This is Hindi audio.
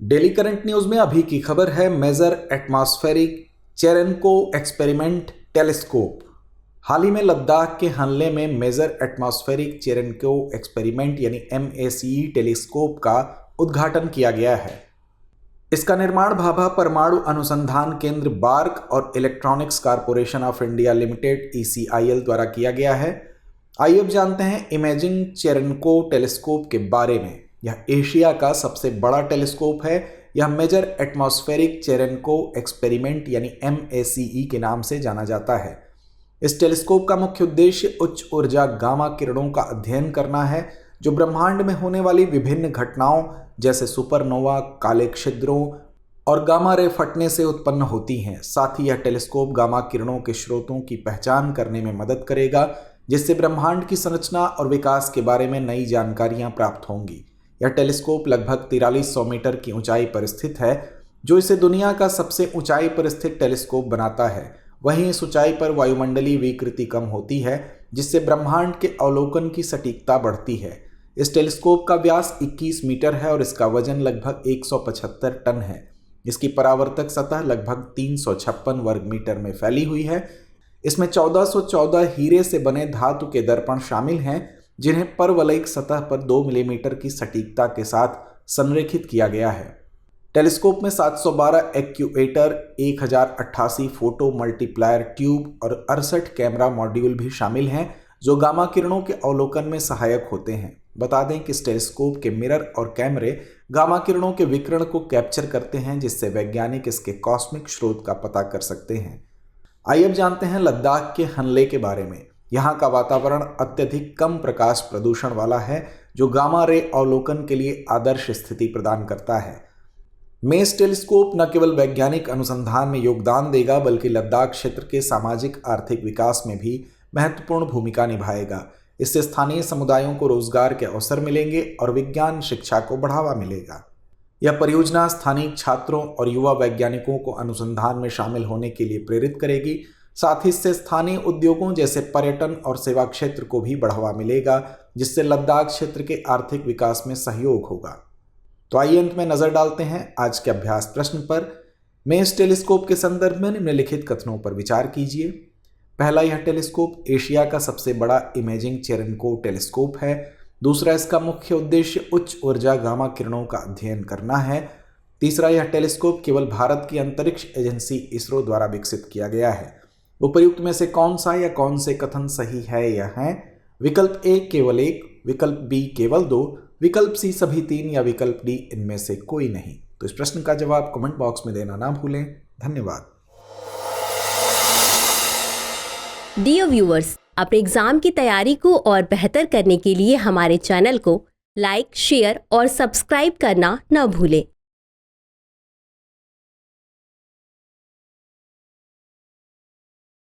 डेली करंट न्यूज में अभी की खबर है मेजर एटमॉस्फेरिक चेरेनको एक्सपेरिमेंट टेलीस्कोप। हाल ही में लद्दाख के हनले में मेजर एटमॉस्फेरिक चेरेनको एक्सपेरिमेंट यानी MACE टेलीस्कोप का उद्घाटन किया गया है। इसका निर्माण भाभा परमाणु अनुसंधान केंद्र बार्क और electronics corporation of India limited ECIL द्वारा किया गया है। आइए अब जानते हैं इमेजिंग चेरेनको टेलीस्कोप के बारे में। यह एशिया का सबसे बड़ा टेलीस्कोप है। यह मेजर एटमॉस्फेरिक चेरेनको एक्सपेरिमेंट यानी MACE के नाम से जाना जाता है। इस टेलीस्कोप का मुख्य उद्देश्य उच्च ऊर्जा गामा किरणों का अध्ययन करना है, जो ब्रह्मांड में होने वाली विभिन्न घटनाओं जैसे सुपरनोवा, काले छिद्रों और गामा रे फटने से उत्पन्न होती हैं। साथ ही यह टेलीस्कोप गामा किरणों के स्रोतों की पहचान करने में मदद करेगा, जिससे ब्रह्मांड की संरचना और विकास के बारे में नई जानकारियां प्राप्त होंगी। यह टेलीस्कोप लगभग 4300 मीटर की ऊंचाई पर स्थित है, जो इसे दुनिया का सबसे ऊंचाई पर स्थित टेलीस्कोप बनाता है। वहीं इस ऊंचाई पर वायुमंडलीय विकृति कम होती है, जिससे ब्रह्मांड के अवलोकन की सटीकता बढ़ती है। इस टेलीस्कोप का व्यास 21 मीटर है और इसका वजन लगभग 175 टन है। इसकी परावर्तक सतह लगभग 356 वर्ग मीटर में फैली हुई है। इसमें 1414 हीरे से बने धातु के दर्पण शामिल हैं, जिन्हें परवलयिक सतह पर 2 मिलीमीटर की सटीकता के साथ संरेखित किया गया है। टेलीस्कोप में 712 एक्यूएटर, 1088 फोटो मल्टीप्लायर ट्यूब और 68 कैमरा मॉड्यूल भी शामिल हैं, जो गामा किरणों के अवलोकन में सहायक होते हैं। बता दें कि इस टेलीस्कोप के मिरर और कैमरे गामा किरणों के विकिरण को कैप्चर करते हैं, जिससे वैज्ञानिक इसके कॉस्मिक स्रोत का पता कर सकते हैं। आइए अब जानते हैं लद्दाख के हनले के बारे में। यहाँ का वातावरण अत्यधिक कम प्रकाश प्रदूषण वाला है, जो गामा रे अवलोकन के लिए आदर्श स्थिति प्रदान करता है। मेस टेलीस्कोप न केवल वैज्ञानिक अनुसंधान में योगदान देगा, बल्कि लद्दाख क्षेत्र के सामाजिक आर्थिक विकास में भी महत्वपूर्ण भूमिका निभाएगा। इससे स्थानीय समुदायों को रोजगार के अवसर मिलेंगे और विज्ञान शिक्षा को बढ़ावा मिलेगा। यह परियोजना स्थानीय छात्रों और युवा वैज्ञानिकों को अनुसंधान में शामिल होने के लिए प्रेरित करेगी। साथ ही इससे स्थानीय उद्योगों जैसे पर्यटन और सेवा क्षेत्र को भी बढ़ावा मिलेगा, जिससे लद्दाख क्षेत्र के आर्थिक विकास में सहयोग होगा। तो आइए अंत में नजर डालते हैं आज के अभ्यास प्रश्न पर। मेस टेलीस्कोप के संदर्भ में निम्नलिखित कथनों पर विचार कीजिए। पहला, यह टेलीस्कोप एशिया का सबसे बड़ा इमेजिंग चेरेनको टेलीस्कोप है। दूसरा, इसका मुख्य उद्देश्य उच्च ऊर्जा गामा किरणों का अध्ययन करना है। तीसरा, यह टेलीस्कोप केवल भारत की अंतरिक्ष एजेंसी इसरो द्वारा विकसित किया गया है। उपर्युक्त में से कौन सा या कौन से कथन सही है या हैं? विकल्प A केवल 1, विकल्प B केवल 2, विकल्प C सभी 3 या विकल्प D इनमें से कोई नहीं। तो इस प्रश्न का जवाब कमेंट बॉक्स में देना ना भूलें। धन्यवाद। डियर व्यूअर्स, अपने एग्जाम की तैयारी को और बेहतर करने के लिए हमारे चैनल को लाइक, शेयर और सब्सक्राइब करना न भूलें।